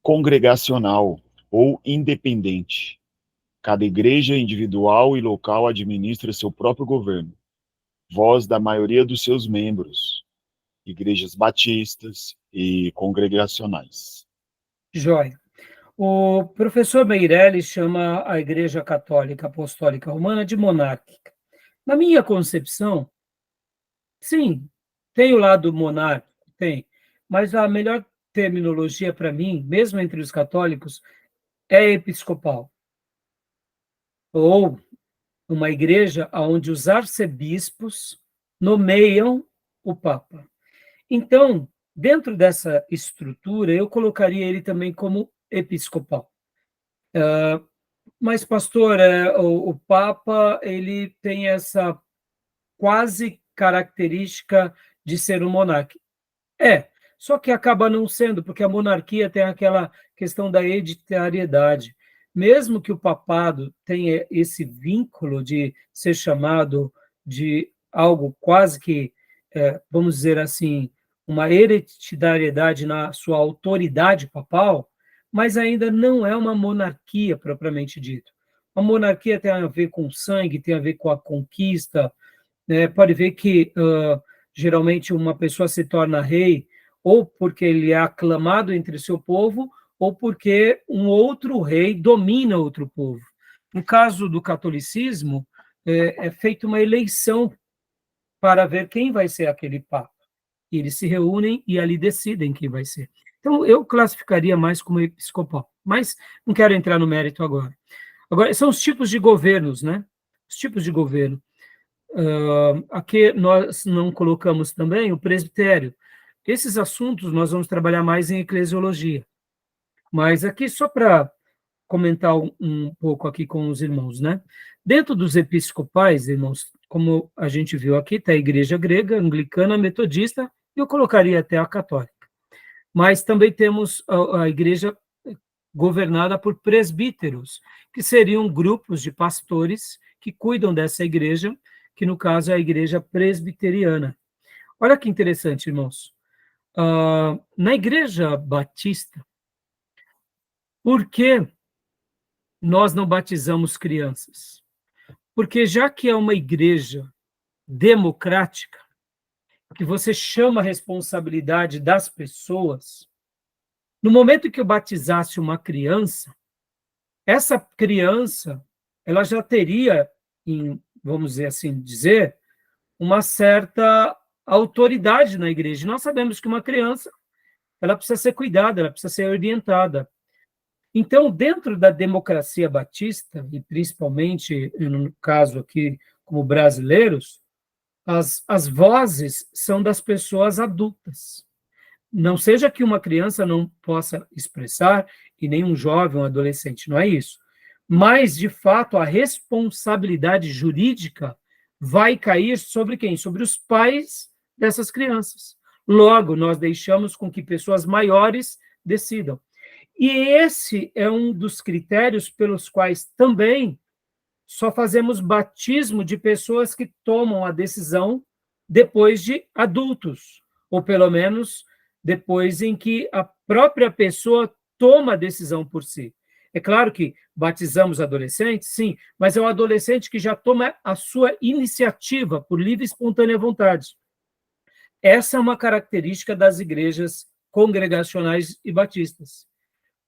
Congregacional ou independente. Cada igreja individual e local administra seu próprio governo. Voz da maioria dos seus membros. Igrejas batistas e congregacionais. Jóia. O professor Meirelles chama a Igreja Católica Apostólica Romana de monárquica. Na minha concepção, sim, tem o lado monárquico, tem, mas a melhor terminologia para mim, mesmo entre os católicos, é episcopal. Ou uma igreja onde os arcebispos nomeiam o Papa. Então, dentro dessa estrutura, eu colocaria ele também como episcopal. Mas, pastor, o Papa ele tem essa quase característica de ser um monarca. Só que acaba não sendo, porque a monarquia tem aquela questão da hereditariedade. Mesmo que o papado tenha esse vínculo de ser chamado de algo quase que, vamos dizer assim, uma hereditariedade na sua autoridade papal, mas ainda não é uma monarquia propriamente dito. A monarquia tem a ver com sangue, tem a ver com a conquista. Pode ver que, geralmente, uma pessoa se torna rei ou porque ele é aclamado entre o seu povo, ou porque um outro rei domina outro povo. No caso do catolicismo, é feita uma eleição para ver quem vai ser aquele papa. E eles se reúnem e ali decidem quem vai ser. Então, eu classificaria mais como episcopal, mas não quero entrar no mérito agora. Agora, são os tipos de governos, né? Os tipos de governo. Aqui nós não colocamos também o presbitério. Esses assuntos nós vamos trabalhar mais em eclesiologia. Mas aqui, só para comentar um pouco aqui com os irmãos, né? Dentro dos episcopais, irmãos, como a gente viu aqui, está a igreja grega, anglicana, metodista, e eu colocaria até a católica. Mas também temos a igreja governada por presbíteros, que seriam grupos de pastores que cuidam dessa igreja, que no caso é a igreja presbiteriana. Olha que interessante, irmãos. Na igreja batista, por que nós não batizamos crianças? Porque já que é uma igreja democrática, que você chama a responsabilidade das pessoas, no momento que eu batizasse uma criança, essa criança, ela já teria, vamos dizer, uma certa autoridade na igreja. Nós sabemos que uma criança, ela precisa ser cuidada, ela precisa ser orientada. Então, dentro da democracia batista, e principalmente, no caso aqui, como brasileiros, as vozes são das pessoas adultas. Não seja que uma criança não possa expressar, e nem um jovem, um adolescente, não é isso. Mas, de fato, a responsabilidade jurídica vai cair sobre quem? Sobre os pais dessas crianças. Logo, nós deixamos com que pessoas maiores decidam. E esse é um dos critérios pelos quais também só fazemos batismo de pessoas que tomam a decisão depois de adultos, ou pelo menos depois em que a própria pessoa toma a decisão por si. É claro que batizamos adolescentes, sim, mas é o adolescente que já toma a sua iniciativa por livre e espontânea vontade. Essa é uma característica das igrejas congregacionais e batistas.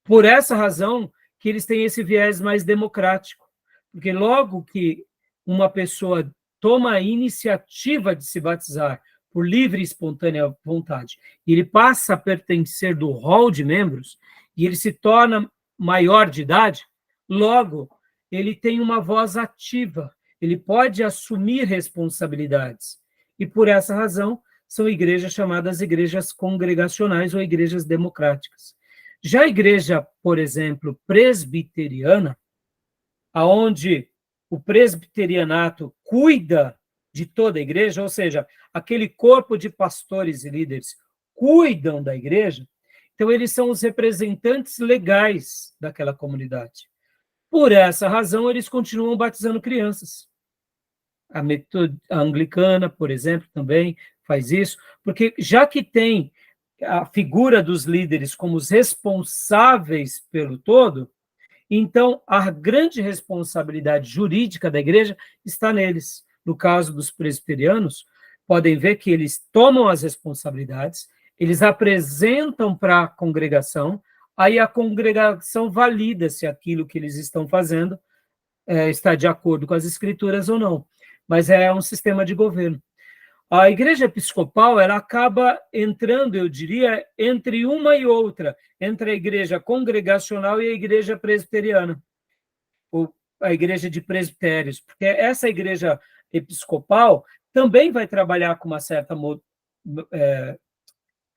Por essa razão que eles têm esse viés mais democrático, porque logo que uma pessoa toma a iniciativa de se batizar por livre e espontânea vontade, e ele passa a pertencer do rol de membros, e ele se torna maior de idade, logo ele tem uma voz ativa, ele pode assumir responsabilidades. E por essa razão são igrejas chamadas igrejas congregacionais ou igrejas democráticas. Já a igreja, por exemplo, presbiteriana, aonde o presbiterianato cuida de toda a igreja, ou seja, aquele corpo de pastores e líderes cuidam da igreja, então eles são os representantes legais daquela comunidade. Por essa razão, eles continuam batizando crianças. A anglicana, por exemplo, também faz isso, porque já que tem a figura dos líderes como os responsáveis pelo todo, então a grande responsabilidade jurídica da igreja está neles. No caso dos presbiterianos, podem ver que eles tomam as responsabilidades, eles apresentam para a congregação, aí a congregação valida se aquilo que eles estão fazendo está de acordo com as escrituras ou não. Mas é um sistema de governo. A igreja episcopal, ela acaba entrando, eu diria, entre uma e outra, entre a igreja congregacional e a igreja presbiteriana, ou a igreja de presbitérios, porque essa igreja episcopal também vai trabalhar com uma certa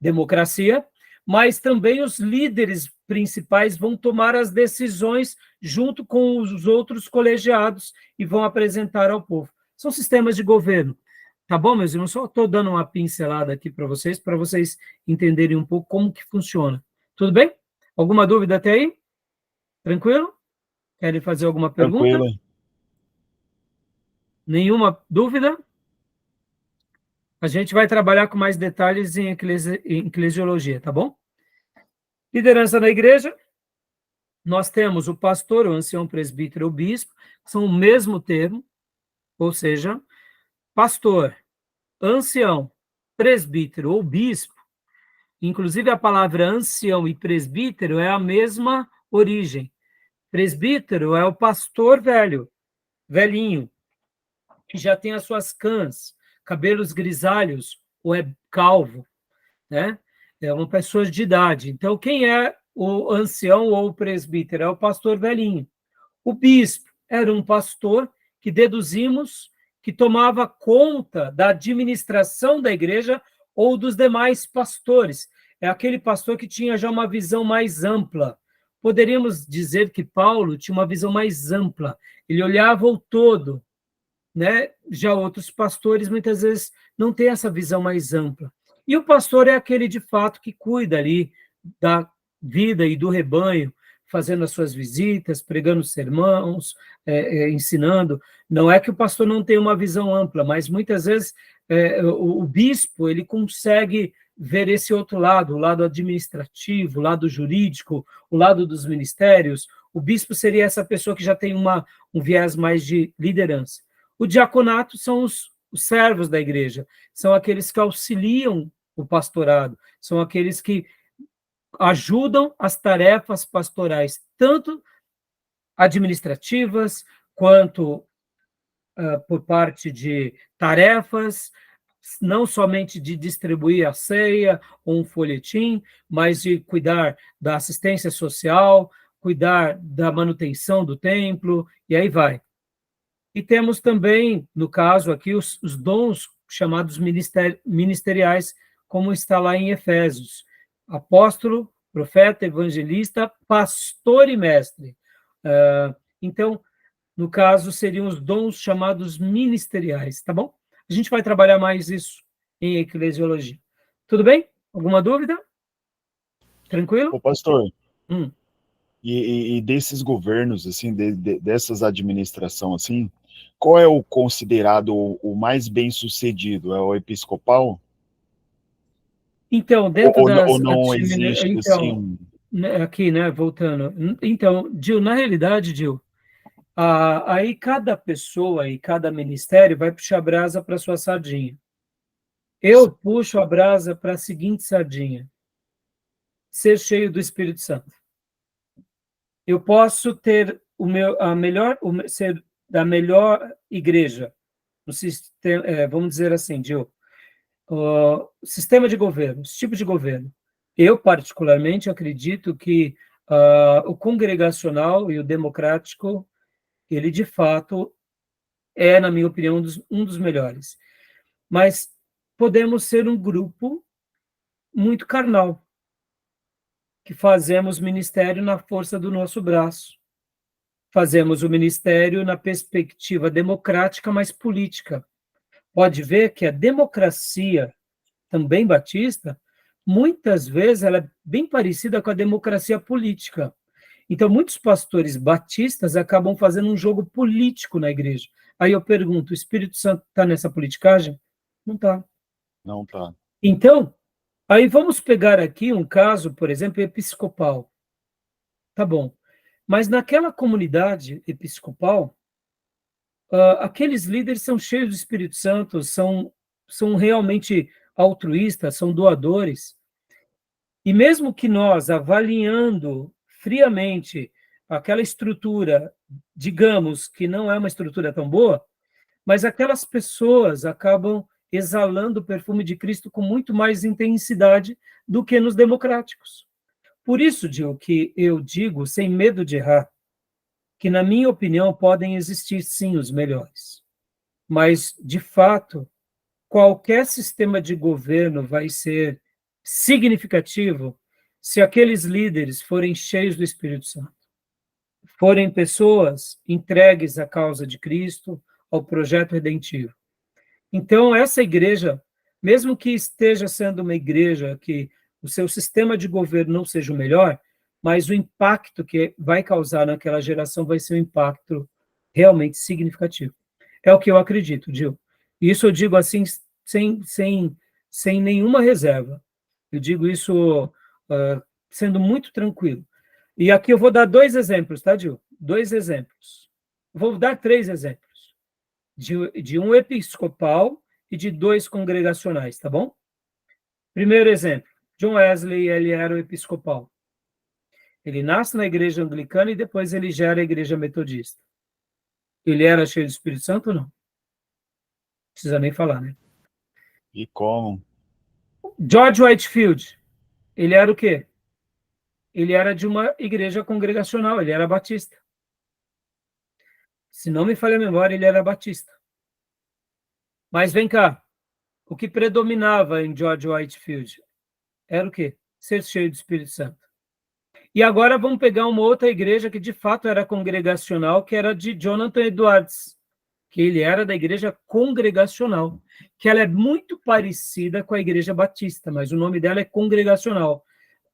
democracia, mas também os líderes principais vão tomar as decisões junto com os outros colegiados e vão apresentar ao povo. São sistemas de governo. Tá bom, meus irmãos? Só estou dando uma pincelada aqui para vocês entenderem um pouco como que funciona. Tudo bem? Alguma dúvida até aí? Tranquilo? Querem fazer alguma pergunta? Tranquilo. Nenhuma dúvida? A gente vai trabalhar com mais detalhes em eclesiologia, tá bom? Liderança na igreja. Nós temos o pastor, o ancião, presbítero, o bispo, que são o mesmo termo, ou seja, pastor, ancião, presbítero ou bispo, inclusive a palavra ancião e presbítero é a mesma origem. Presbítero é o pastor velho, velhinho, que já tem as suas cãs, cabelos grisalhos ou é calvo, né? é uma pessoa de idade. Então, quem é o ancião ou o presbítero? É o pastor velhinho. O bispo era um pastor que deduzimos que tomava conta da administração da igreja ou dos demais pastores. É aquele pastor que tinha já uma visão mais ampla. Poderíamos dizer que Paulo tinha uma visão mais ampla. Ele olhava o todo, né? Já outros pastores muitas vezes não têm essa visão mais ampla. E o pastor é aquele de fato que cuida ali da vida e do rebanho, fazendo as suas visitas, pregando sermões, ensinando. Não é que o pastor não tenha uma visão ampla, mas muitas vezes o bispo ele consegue ver esse outro lado, o lado administrativo, o lado jurídico, o lado dos ministérios. O bispo seria essa pessoa que já tem um viés mais de liderança. O diaconato são os servos da igreja, são aqueles que auxiliam o pastorado, são aqueles que ajudam as tarefas pastorais, tanto administrativas, quanto por parte de tarefas, não somente de distribuir a ceia ou um folhetim, mas de cuidar da assistência social, cuidar da manutenção do templo, e aí vai. E temos também, no caso aqui, os dons chamados ministeriais, como está lá em Efésios. Apóstolo, profeta, evangelista, pastor e mestre. Então, no caso, seriam os dons chamados ministeriais, tá bom? A gente vai trabalhar mais isso em eclesiologia. Tudo bem? Alguma dúvida? Tranquilo? Ô, pastor, Hum. e desses governos, assim, dessas administrações, assim, qual é o considerado o mais bem-sucedido? É o episcopal? Então, dentro Ou das não existe, assim... aqui, né, voltando. Então, Gil, na realidade, Gil, aí cada pessoa e cada ministério vai puxar a brasa para sua sardinha. Eu puxo a brasa para a seguinte sardinha: ser cheio do Espírito Santo. Eu posso ter ser da melhor igreja, no sistema, vamos dizer assim, Gil, sistema de governo, esse tipo de governo. Eu, particularmente, acredito que o congregacional e o democrático, ele, de fato, é, na minha opinião, um dos melhores. Mas podemos ser um grupo muito carnal, que fazemos ministério na força do nosso braço. Fazemos o ministério na perspectiva democrática, mas política. Pode ver que a democracia, também batista, muitas vezes ela é bem parecida com a democracia política. Então, muitos pastores batistas acabam fazendo um jogo político na igreja. Aí eu pergunto, o Espírito Santo está nessa politicagem? Não está. Não tá. Então, aí vamos pegar aqui um caso, por exemplo, episcopal. Tá bom. Mas naquela comunidade episcopal, aqueles líderes são cheios do Espírito Santo, são realmente altruístas, são doadores. E mesmo que nós, avaliando friamente aquela estrutura, digamos que não é uma estrutura tão boa, mas aquelas pessoas acabam exalando o perfume de Cristo com muito mais intensidade do que nos democráticos. Por isso, Gil, que eu digo, sem medo de errar, que, na minha opinião, podem existir, sim, os melhores. Mas, de fato, qualquer sistema de governo vai ser significativo se aqueles líderes forem cheios do Espírito Santo, forem pessoas entregues à causa de Cristo, ao projeto redentivo. Então, essa igreja, mesmo que esteja sendo uma igreja que o seu sistema de governo não seja o melhor, mas o impacto que vai causar naquela geração vai ser um impacto realmente significativo. É o que eu acredito, Gil. Isso eu digo assim, sem nenhuma reserva. Eu digo isso sendo muito tranquilo. E aqui eu vou dar 2 exemplos, tá, Gil? 2 exemplos. Vou dar 3 exemplos. De um episcopal e de 2 congregacionais, tá bom? Primeiro exemplo, John Wesley, ele era o episcopal. Ele nasce na igreja anglicana e depois ele gera a igreja metodista. Ele era cheio do Espírito Santo ou não? Não precisa nem falar, né? E como? George Whitefield, Ele era o quê? Ele era de uma igreja congregacional, ele era batista. Se não me falha a memória, ele era batista. Mas vem cá, o que predominava em George Whitefield era o quê? Ser cheio do Espírito Santo. E agora vamos pegar uma outra igreja que de fato era congregacional, que era de Jonathan Edwards, que ele era da igreja congregacional, que ela é muito parecida com a igreja batista, mas o nome dela é congregacional.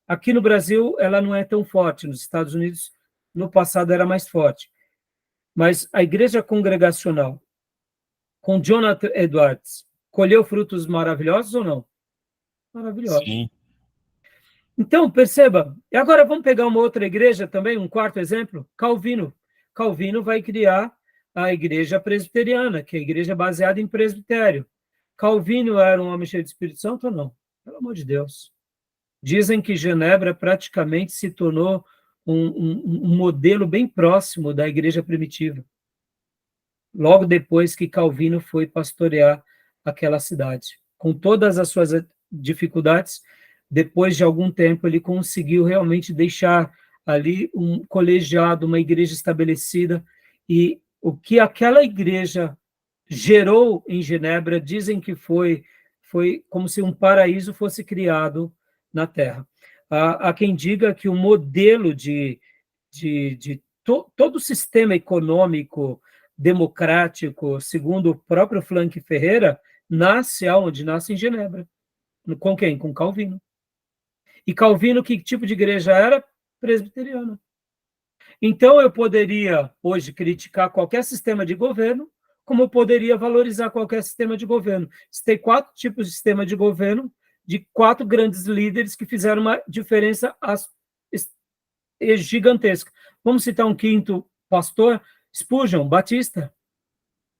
Aqui no Brasil, ela não é tão forte, nos Estados Unidos, no passado, era mais forte. Mas a igreja congregacional, com Jonathan Edwards, colheu frutos maravilhosos ou não? Maravilhosos. Sim. Então, perceba, e agora vamos pegar uma outra igreja também, um quarto exemplo, Calvino. Calvino vai criar a igreja presbiteriana, que é a igreja baseada em presbitério. Calvino era um homem cheio de Espírito Santo ou não? Pelo amor de Deus. Dizem que Genebra praticamente se tornou um modelo bem próximo da igreja primitiva, logo depois que Calvino foi pastorear aquela cidade. Com todas as suas dificuldades, depois de algum tempo, ele conseguiu realmente deixar ali um colegiado, uma igreja estabelecida, e o que aquela igreja gerou em Genebra, dizem que foi como se um paraíso fosse criado na Terra. Há quem diga que o modelo todo o sistema econômico democrático, segundo o próprio Frank Ferreira, nasce aonde? Nasce em Genebra. Com quem? Com Calvino. E Calvino, que tipo de igreja era? Presbiteriana. Então, eu poderia, hoje, criticar qualquer sistema de governo, como eu poderia valorizar qualquer sistema de governo. Tem 4 tipos de sistema de governo, de 4 grandes líderes que fizeram uma diferença gigantesca. Vamos citar um quinto pastor, Spurgeon, batista.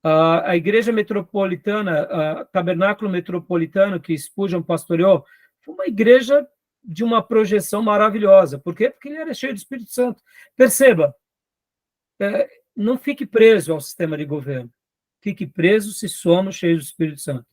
A igreja metropolitana, tabernáculo metropolitano que Spurgeon pastoreou, foi uma igreja de uma projeção maravilhosa. Por quê? Porque ele era cheio do Espírito Santo. Perceba, não fique preso ao sistema de governo. Fique preso se somos cheios do Espírito Santo.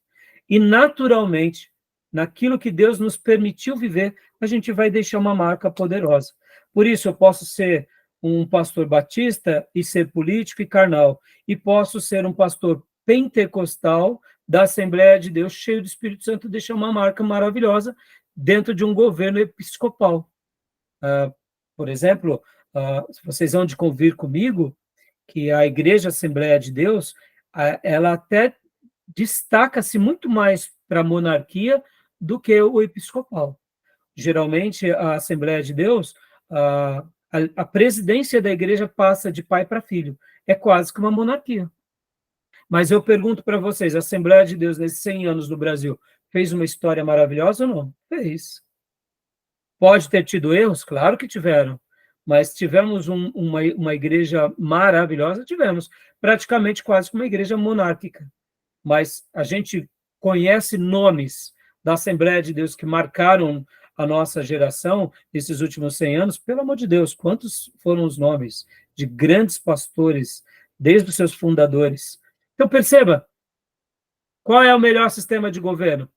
E, naturalmente, naquilo que Deus nos permitiu viver, a gente vai deixar uma marca poderosa. Por isso, eu posso ser um pastor batista e ser político e carnal. E posso ser um pastor pentecostal da Assembleia de Deus, cheio do Espírito Santo, e deixar uma marca maravilhosa dentro de um governo episcopal. Por exemplo, vocês vão de convir comigo que a Igreja Assembleia de Deus, ela até destaca-se muito mais para a monarquia do que o episcopal. Geralmente, a Assembleia de Deus, a presidência da igreja passa de pai para filho. É quase que uma monarquia. Mas eu pergunto para vocês, a Assembleia de Deus, nesses 100 anos no Brasil, fez uma história maravilhosa ou não? Fez. Pode ter tido erros? Claro que tiveram. Mas tivemos uma igreja maravilhosa? Tivemos. Praticamente quase uma igreja monárquica. Mas a gente conhece nomes da Assembleia de Deus que marcaram a nossa geração nesses últimos 100 anos. Pelo amor de Deus, quantos foram os nomes de grandes pastores, desde os seus fundadores? Então, perceba, qual é o melhor sistema de governo?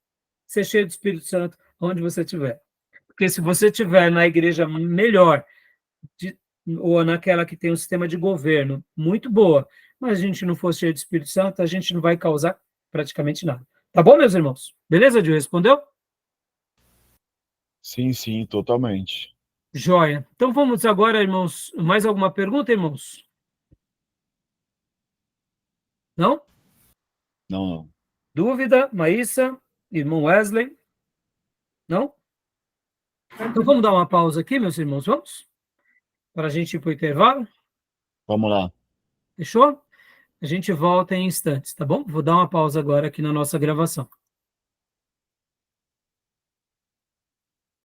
Ser cheio do Espírito Santo, onde você estiver. Porque se você estiver na igreja melhor, ou naquela que tem um sistema de governo muito boa, mas a gente não for cheio do Espírito Santo, a gente não vai causar praticamente nada. Tá bom, meus irmãos? Beleza, Gil? Respondeu? Sim, totalmente. Joia. Então vamos agora, irmãos. Mais alguma pergunta, irmãos? Não? Não. Dúvida? Maísa? Irmão Wesley? Não? Então vamos dar uma pausa aqui, meus irmãos, vamos? Para a gente ir para o intervalo? Vamos lá. Fechou? A gente volta em instantes, tá bom? Vou dar uma pausa agora aqui na nossa gravação.